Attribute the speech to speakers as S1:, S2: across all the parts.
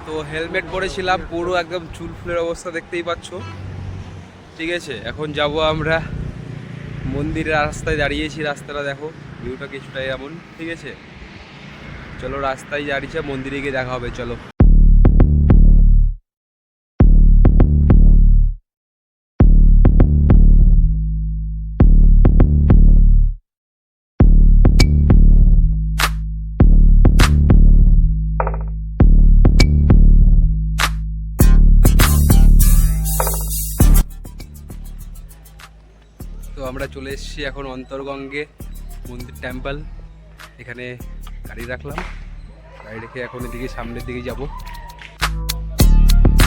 S1: তো হেলমেট পরেছিলাম, পুরো একদম চুল ফুলের অবস্থা দেখতেই পাচ্ছ। ঠিক আছে, এখন যাব আমরা মন্দিরের রাস্তায় দাঁড়িয়েছি, রাস্তাটা দেখো, ভিউটা কিছুটা এমন। ঠিক আছে, চলো রাস্তায় দাঁড়িয়েছে, মন্দিরে গিয়ে দেখা হবে, চলো। তো আমরা চলে এসেছি এখন অন্তর্গঙ্গে মন্দির টেম্পল। এখানে গাড়ি রাখলাম, গাড়ি রেখে এখন এদিকে সামনের দিকে যাব।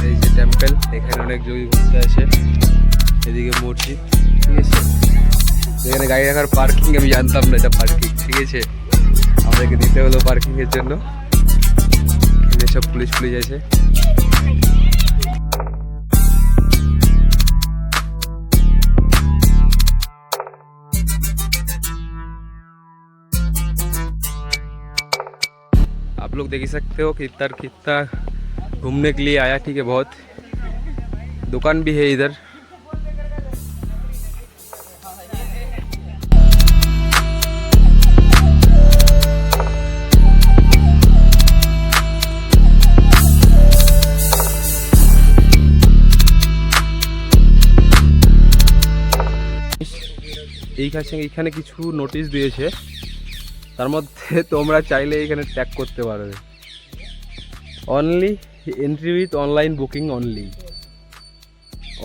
S1: এই যে টেম্পল, এখানে অনেক যোগী ঘুরতে আসে। এদিকে মসজিদ। ঠিক আছে, এখানে গাড়ি রাখার পার্কিং, আমি জানতাম না এটা পার্কিং। ঠিক আছে, আমাদেরকে দিতে হলো পার্কিংয়ের জন্য। এখানে সব পুলিশ আছে। आप लोग देख ही सकते हो कि कितना घूमने के लिए आया। ठीक है, बहुत दुकान भी है इधर। এইখানে কিছু নোটিশ দিয়েছে, তার মধ্যে তোমরা চাইলে এখানে ট্যাগ করতে পারবে। Only entry with online booking only,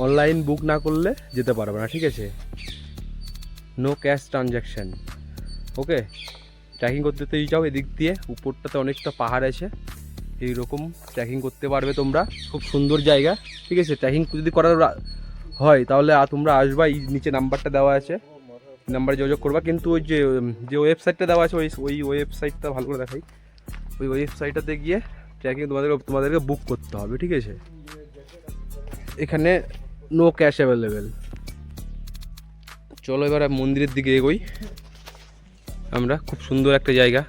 S1: online book না করলে যেতে পারবে না। ঠিক আছে, নো ক্যাশ ট্রানজ্যাকশান। ওকে, ট্রেকিং করতে তো যাও, এদিক দিয়ে উপরটাতে অনেকটা পাহাড় আছে, এইরকম ট্রেকিং করতে পারবে তোমরা। খুব সুন্দর জায়গা। ঠিক আছে, ট্রেকিং যদি করার হয় তাহলে তোমরা আসবা, এই নিচে নাম্বারটা দেওয়া আছে, নাম্বারে যোগাযোগ করবা। কিন্তু ওই যে ওয়েবসাইটটা দেওয়া আছে, ওই ওয়েবসাইটটা ভালো করে দেখাই। ওই ওয়েবসাইটটাতে গিয়ে ট্রেকিং তোমাদেরকে বুক করতে হবে। ঠিক আছে, এখানে নো ক্যাশ অ্যাভেলেবেল। চলো এবার মন্দিরের দিকে এগোই আমরা। খুব সুন্দর একটা জায়গা,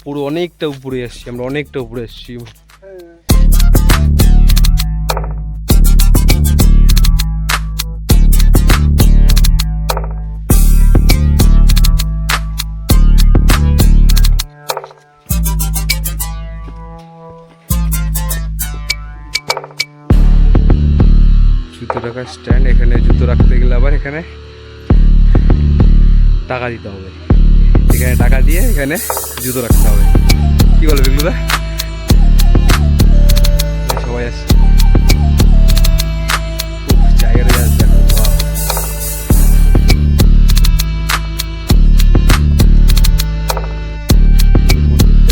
S1: পুরো অনেকটা উপরে এসছি আমরা, অনেকটা উপরে এসছি। জুতো রাখার স্ট্যান্ড, এখানে জুতো রাখতে গেলে আবার এখানে টাকা দিতে হবে। এখানে টাকা দিয়ে এখানে জুতো রাখতে হবে। কি বলবে বিগুদা? সবাই আসছে, জায়গাটা যাচ্ছে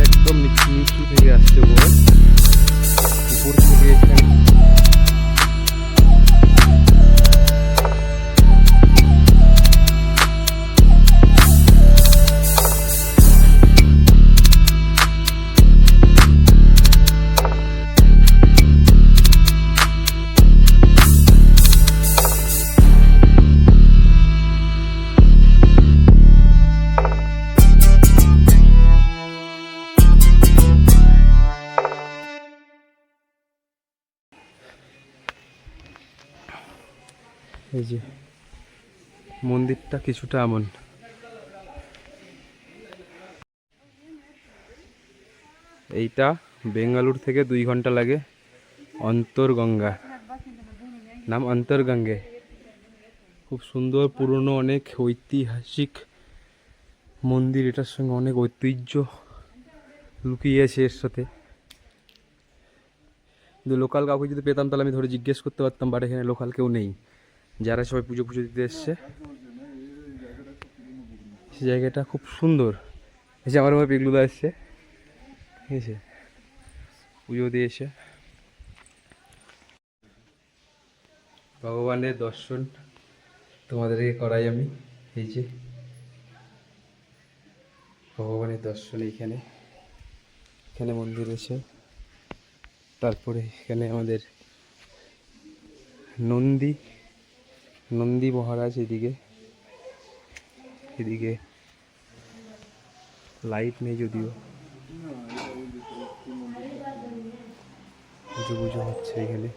S1: একদম নিচু থেকে আসছে, উপর থেকে এখানে এই যে মন্দিরটা কিছুটা এমন। এইটা বেঙ্গালুরু থেকে 2 ঘন্টা লাগে। অন্তর্গঙ্গা, নাম অন্তর্গঙ্গে। খুব সুন্দর, পুরনো, অনেক ঐতিহাসিক মন্দির। এটার সঙ্গে অনেক ঐতিহ্য লুকিয়ে আছে এর সাথে। কিন্তু লোকাল কাউকে যদি পেতাম তাহলে আমি ধরে জিজ্ঞেস করতে পারতাম, বাট এখানে লোকাল কেউ নেই। যারা সবাই পুজো দিতে এসছে। জায়গাটা খুব সুন্দর। এই যে আমার আমার পিগলুদা এসছে, ঠিক আছে, পুজো দিয়ে এসে ভগবানের দর্শন তোমাদেরকে করাই আমি। এই যে ভগবানের দর্শন এখানে মন্দির আছে। তারপরে এখানে আমাদের নন্দী মহারাজ। এদিকে লাইট নেই যদিও। পুজো হচ্ছে এখানে।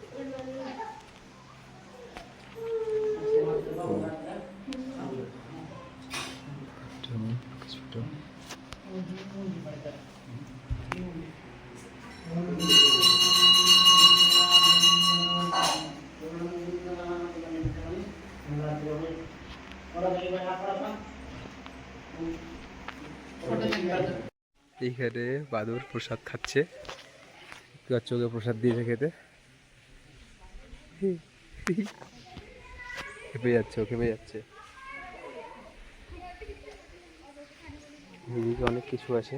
S1: এইখানে বাদুর প্রসাদ খাচ্ছে, চোখে প্রসাদ দিয়েছে খেতে। খেপে যাচ্ছে, ও খেপে যাচ্ছে। এদিকে অনেক কিছু আছে।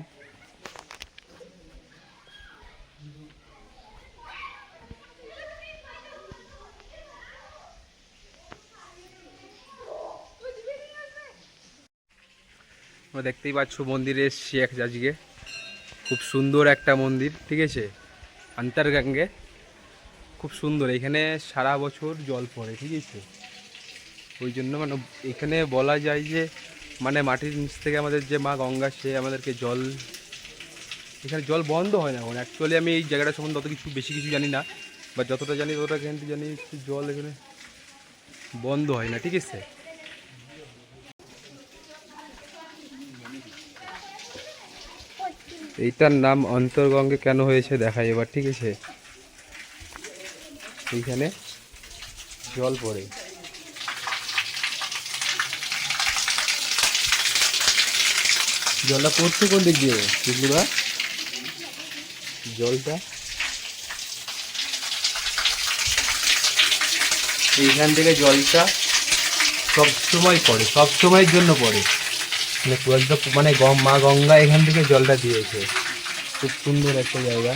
S1: তোমরা দেখতেই পাচ্ছ মন্দিরে এসছি আজকে। খুব সুন্দর একটা মন্দির, ঠিক আছে, অন্তর্গঙ্গে। খুব সুন্দর, এখানে সারা বছর জল পড়ে, ঠিক আছে। ওই জন্য মানে এখানে বলা যায় যে মানে মাটির নিচ থেকে আমাদের যে মা গঙ্গা, সে আমাদেরকে জল, এখানে জল বন্ধ হয় না এখন। অ্যাকচুয়ালি আমি এই জায়গাটা সম্বন্ধে অত কিছু বেশি কিছু জানি না, বা যতটা জানি ততটা কিন্তু জানি জল এখানে বন্ধ হয় না, ঠিক আছে। এইটার নাম অন্তর্গঙ্গে কেন হয়েছে দেখাই এবার, ঠিক আছে। এইখানে জল পড়ে, জলটা পড়ছে কোন দিক দিয়ে বুঝলুরা? জলটা এইখান থেকে জলটা সবসময় পড়ে, সবসময়ের জন্য পড়ে। মানে জলটা মানে মা গঙ্গা এখান থেকে জলটা দিয়েছে। খুব সুন্দর একটা জায়গা।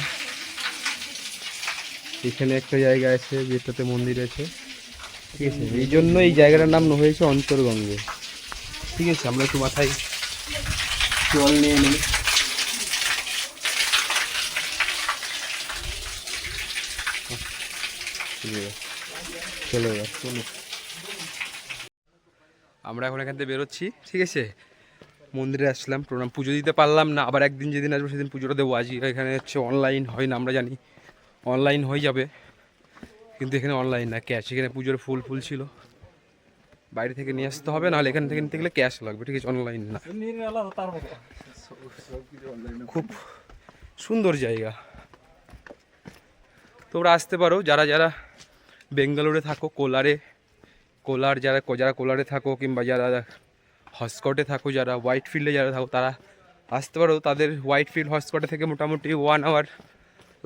S1: এখানে একটা জায়গা আছে যেটাতে মন্দির আছে, ঠিক আছে। এই জন্য এই জায়গাটার নাম হয়েছে অন্তর্গঙ্গে, ঠিক আছে। আমরা একটু মাথায় জল নিয়ে নিই। চলো চলো, আমরা এখন এখান থেকে বেরোচ্ছি, ঠিক আছে। মন্দিরে আসলাম, প্রণাম, পুজো দিতে পারলাম না। আবার একদিন যেদিন আসবো সেদিন পুজোটা দেবো। আজকে এখানে হচ্ছে অনলাইন হয় না, আমরা জানি অনলাইন হয়ে যাবে, কিন্তু এখানে অনলাইন না, ক্যাশ। এখানে পুজোর ফুল ছিল, বাইরে থেকে নিয়ে আসতে হবে, নাহলে এখান থেকে নিতে গেলে ক্যাশ লাগবে, ঠিক আছে, অনলাইন না। খুব সুন্দর জায়গা, তোমরা আসতে পারো। যারা যারা বেঙ্গালুরুতে থাকো, কোলার যারা কোলারে থাকো, কিংবা যারা হসকটে থাকো, যারা হোয়াইট ফিল্ডে যারা থাকো, তারা আসতে পারো। তাদের হোয়াইট ফিল্ড হসকটে থেকে মোটামুটি 1 আওয়ার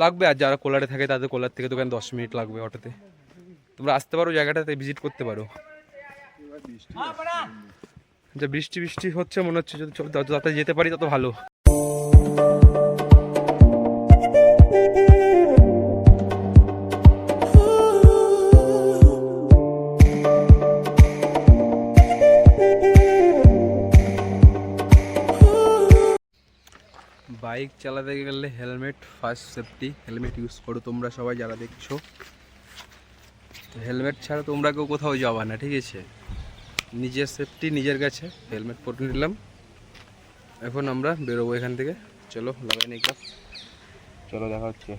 S1: লাগবে, আর যারা কোলারে থাকে তাদের কোলার থেকে দোকান 10 মিনিট লাগবে অটোতে। তোমরা আসতে পারো, জায়গাটাতে ভিজিট করতে পারো। যে বৃষ্টি হচ্ছে মনে হচ্ছে, যত তাড়াতাড়ি যেতে পারি তত ভালো। বাইক চালাতে গেলে helmet first safety, helmet use করো তোমরা সবাই যারা দেখছো। হেলমেট ছাড়া তোমরা কেউ কোথাও যাবা না, ঠিক আছে। নিজের সেফটি নিজের কাছে, হেলমেট পরে নিলাম। এখন আমরা বেরোবো এখান থেকে। চলো লাগাই নিই, চলো দেখা হচ্ছে।